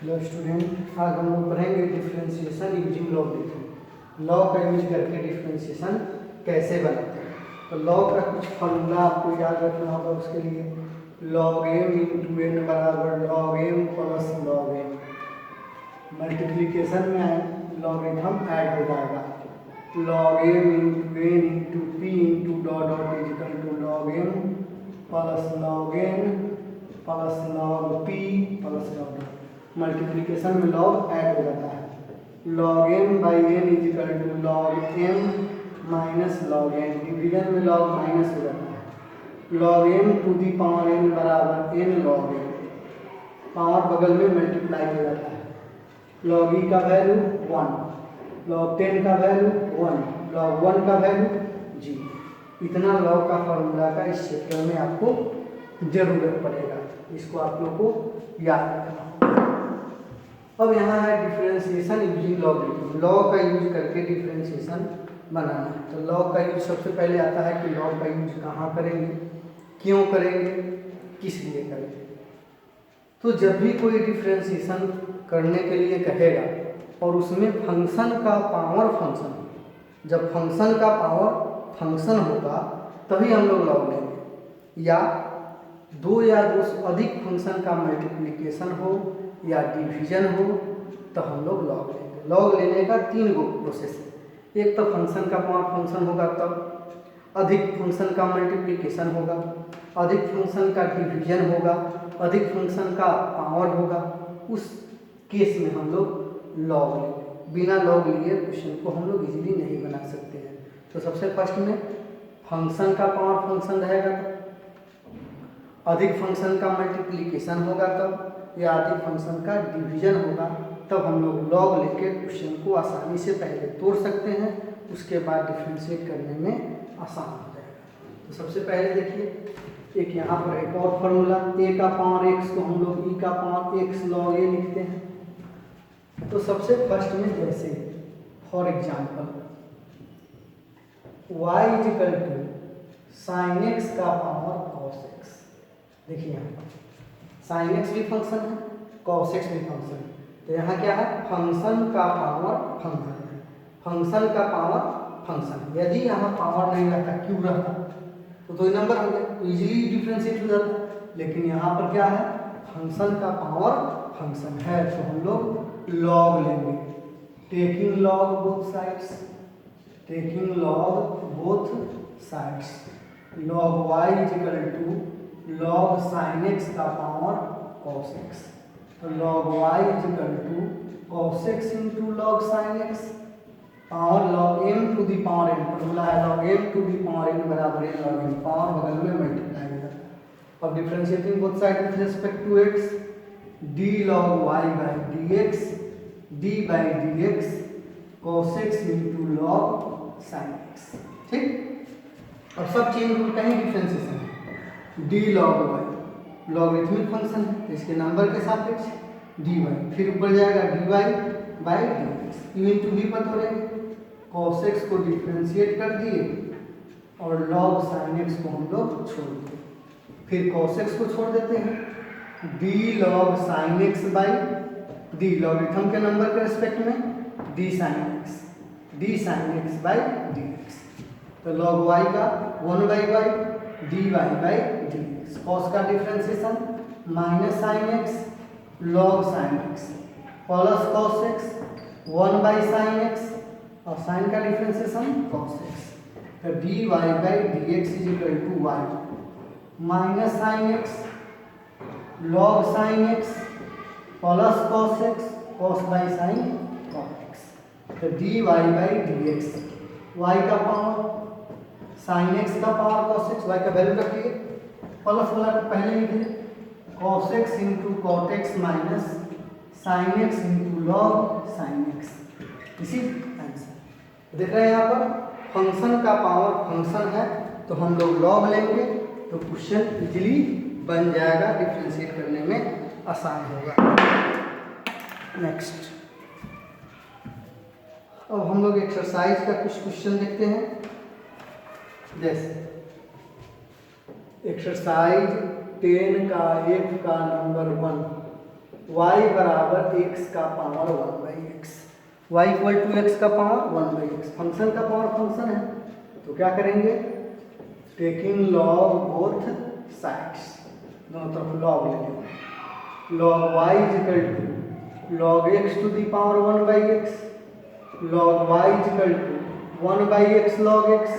Hello student, आज हम लोग पढ़ेंगे डिफरेंशिएशन यूजिंग लॉगरिथम। लॉग का यूज करके डिफरेंशिएशन कैसे बनाते हैं। तो लॉग का कुछ फॉर्मूला आपको याद रखना होगा। उसके लिए लॉग एम इंटू एन बराबर log M plus log M. Multiplication में लॉगरिथम ऐड हो जाएगा। Log M into N into P into dot dot is equal to log M plus log N plus log P plus log dot. Multiplication में log add हो जाता है। Log M by N is equal to log M minus log N. Division में log minus हो जाता है। Log m to the power N बराबर N log M. Power बगल में मल्टीप्लाई हो जाता है। लॉग ई का वैल्यू 1, लॉग 10 का वैल्यू 1, लॉग 1 का वैल्यू जी। इतना लॉग का फॉर्मूला का इस चैप्टर में आपको जरूरत पड़ेगा। इसको आप लोग को याद रखना। अब यहाँ है डिफरेंशिएशन यूजिंग लॉगरिथम। लॉग का यूज करके डिफरेंशिएशन बनाना है। तो लॉग का यूज सबसे पहले आता है कि लॉग का यूज कहाँ करेंगे, क्यों करेंगे, किस लिए करेंगे। तो जब भी कोई डिफरेंशिएशन करने के लिए कहेगा और उसमें फंक्शन का पावर फंक्शन, जब फंक्शन का पावर फंक्शन होगा तभी हम लोग लॉग लेंगे। या दो या दो से अधिक फंक्शन का मल्टीप्लिकेशन हो या डिवीजन हो तो हम लोग लॉग लेंगे। लॉग लेने का 3 गो प्रोसेस है। एक तो फंक्शन का पावर फंक्शन होगा, तब अधिक फंक्शन का मल्टीप्लिकेशन होगा, अधिक फंक्शन का डिवीजन होगा, अधिक फंक्शन का पावर होगा। उस केस में हम लोग लॉग लेंगे। बिना लॉग लिए क्वेश्चन को हम लोग इजीली नहीं बना सकते हैं। तो सबसे फर्स्ट में फंक्शन का पावर फंक्शन रहेगा, अधिक फंक्शन का मल्टीप्लिकेशन होगा तब, या अधिक फंक्शन का डिवीजन होगा तब हम लोग लॉग लेके क्वेश्चन को आसानी से पहले तोड़ सकते हैं। उसके बाद डिफरेंशिएट करने में आसान हो जाएगा। तो सबसे पहले देखिए, एक यहाँ पर एक और फॉर्मूला, ए का पावर एक्स को हम लोग ई का पावर एक्स लॉग ए लिखते हैं। तो सबसे फर्स्ट में जैसे for example y is equal to sine x का पावर कॉस एक्स। देखिए यहाँ पर साइन एक्स भी फंक्शन है, कॉस एक्स भी फंक्शन है। तो यहाँ क्या है, फंक्शन का पावर फंक्शन है, फंक्शन का पावर फंक्शन। यदि यहाँ पावर नहीं रहता, क्यों रहता, तो दो ही नंबर हो गया, तो इजीली डिफरेंशिएट हो जाता। लेकिन यहाँ पर क्या है, फंक्शन का पावर फंक्शन है, तो हम लोग लॉग लेंगे। Taking log both sides, taking log both sides. Log y is equal to log sine x का पावर कॉस एक्स। तो log y is equal to cos x into log sine x. Power log m to the power n, formula है log m to the power N बराबर N log M. Power बगल में multiply हो जाता है। अब differentiating both side with respect to x, D log y by d x, d by d x cos x into log sine x. ठीक, अब सब चेंज रूल का ही डिफरेंशिएशन है। D log y logarithmic function है, इसके number के सापेक्ष डी वाई, फिर ऊपर जाएगा d y by d x. U into भी पता रहेगा। कॉस एक्स को डिफ्रेंशिएट कर दिए और लॉग साइन एक्स को हम लोग छोड़ दिए, फिर कॉस एक्स को छोड़ देते हैं। D log sine x by d logarithm के नंबर के रिस्पेक्ट में d sine x, d sine x by d x. तो लॉग वाई का 1 by y d y by d x. Cos का differentiation minus sine x log sine x plus cos x 1 by sine x और sine का differentiation cos x. तो d y by d x is equal to y minus sine x log sine x plus cos x cos by sine cos x. तो d y by d x, y का power sine x का power cos x, y का value रखिए, plus वाला पहले लिख दिए, cos x into cot x minus sine x into log sine x. इसी आंसर देख रहे हैं यहाँ पर फंक्शन का पावर फंक्शन है, तो हम लोग लॉग लेंगे तो क्वेश्चन इजीली बन जाएगा, डिफरेंशिएट करने में आसान होगा। नेक्स्ट, अब हम लोग एक्सरसाइज का कुछ क्वेश्चन देखते हैं। जैसे एक्सरसाइज 10 का f का नंबर 1 y बराबर x का power 1/x, y equal to x का पावर 1/x। फंक्शन का पावर फंक्शन है तो क्या करेंगे, टेकिंग लॉग बोथ साइड्स, दोनों तरफ लॉग ले लेंगे। Log y is equal to log x to the power 1/x, log y is equal to 1/x log x,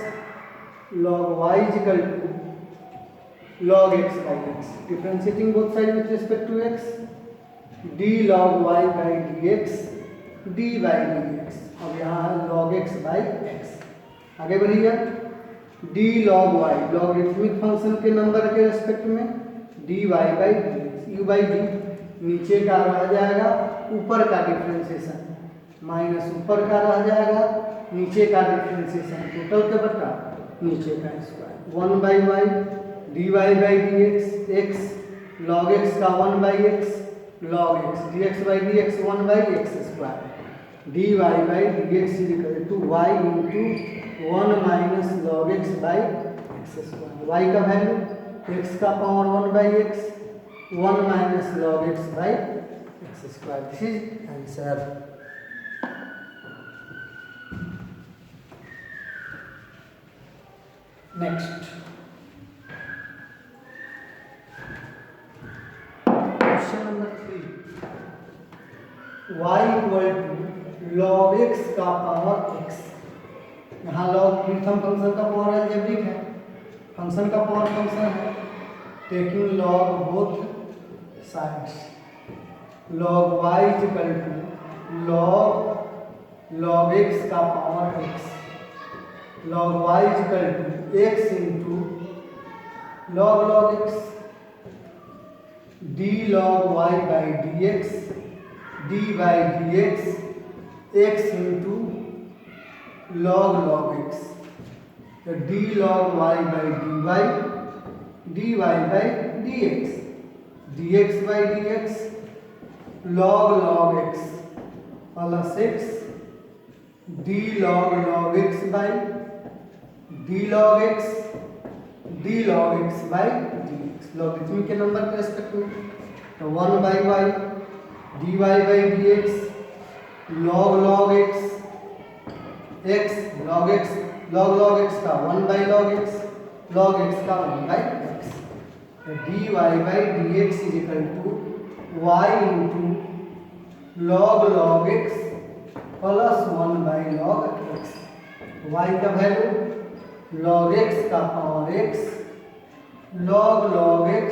log y is equal to log x by x, differentiating both sides with respect to x, d log y by dx d by dx। अब यहाँ है log x by x, आगे बढ़िए, d log y logarithmic function के number के respect में dy by dx, u by d नीचे का रह जाएगा, ऊपर का डिफ्रेंसिएशन माइनस ऊपर का रह जाएगा, नीचे का डिफ्रेंसिएशन टोटल के बटा नीचे का square, 1/y dy by dx, x log x का 1/x log x dx by dx 1/x square, dy by dx is equal to y into 1 minus log x by x square, y का value x का power 1/x 1 minus log x by x square. This is answer. Next question number 3, y equal to log x का power x। यहाँ logarithm function का power algebraic है, function का power function है, taking log both sides, log y is equal to log x का power x, log y is equal to x into log x, d log y by dx d by dx x into log x, तो d log y by dy by dx dx by dx log x plus x d log x by d log x by dx, logarithmic के number के respect में, तो 1/y dy by dx log x log x का 1/log x log x का 1/x, तो dy by dx is equal to y into log x plus 1/log x, y का value log x का power x log x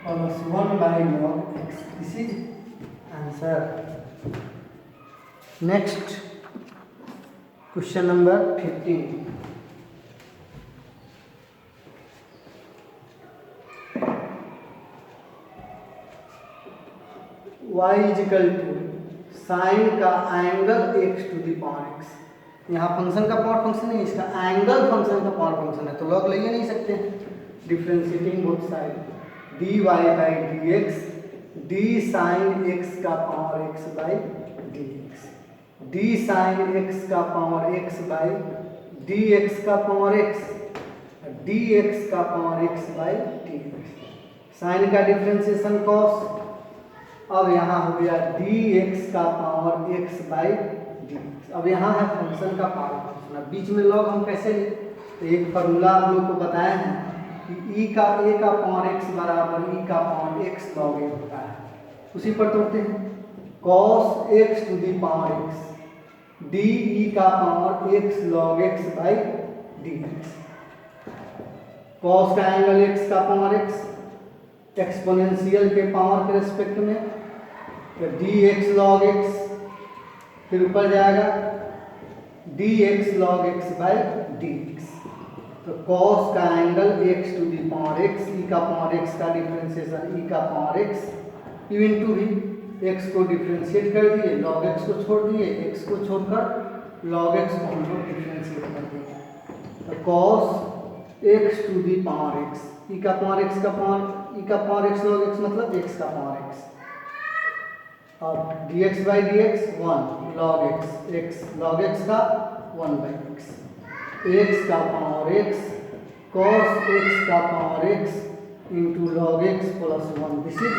plus 1/log x, this is answer. Next question number 15, y is equal to sine का angle x to the power x। यहाँ function का power function है, इसका angle function का power function है, तो log ले नहीं सकते। Differentiating both side, dy by dx d sin x का power x by dx, d sin x का पावर x by dx का पावर x, dx का power x by dx, sine का डिफ्रेंशिएशन cos, अब यहाँ हो गया dx का पावर x by dx। अब यहाँ है फंक्शन का पावर फंक्शन, अब बीच में लॉग हम कैसे लें, तो एक फार्मूला आप लोग को बताया है कि a का पावर x बराबर e का पावर x log a होता है, उसी पर तोड़ते हैं। cos x to the power x d e का power x log x by dx, cos का एंगल x का पावर x, एक्सपोनेंशियल के पावर के रेस्पेक्ट में, तो dx log x, फिर ऊपर जाएगा dx log x by dx, तो cos का angle x to the power x, e का पावर x का डिफरेंशिएशन e का पावर x इनटू भी x को डिफरेंशिएट कर दिए, log x को छोड़ दिए, x को छोड़कर log x को हम लोग डिफरेंशिएट कर दिए, तो cos x to the power x, e का पावर x का पावर e का पावर x log x मतलब x का पावर x, अब dx by dx 1 log x log x का 1/x, x का पावर x cos x का power x into log x plus 1, this is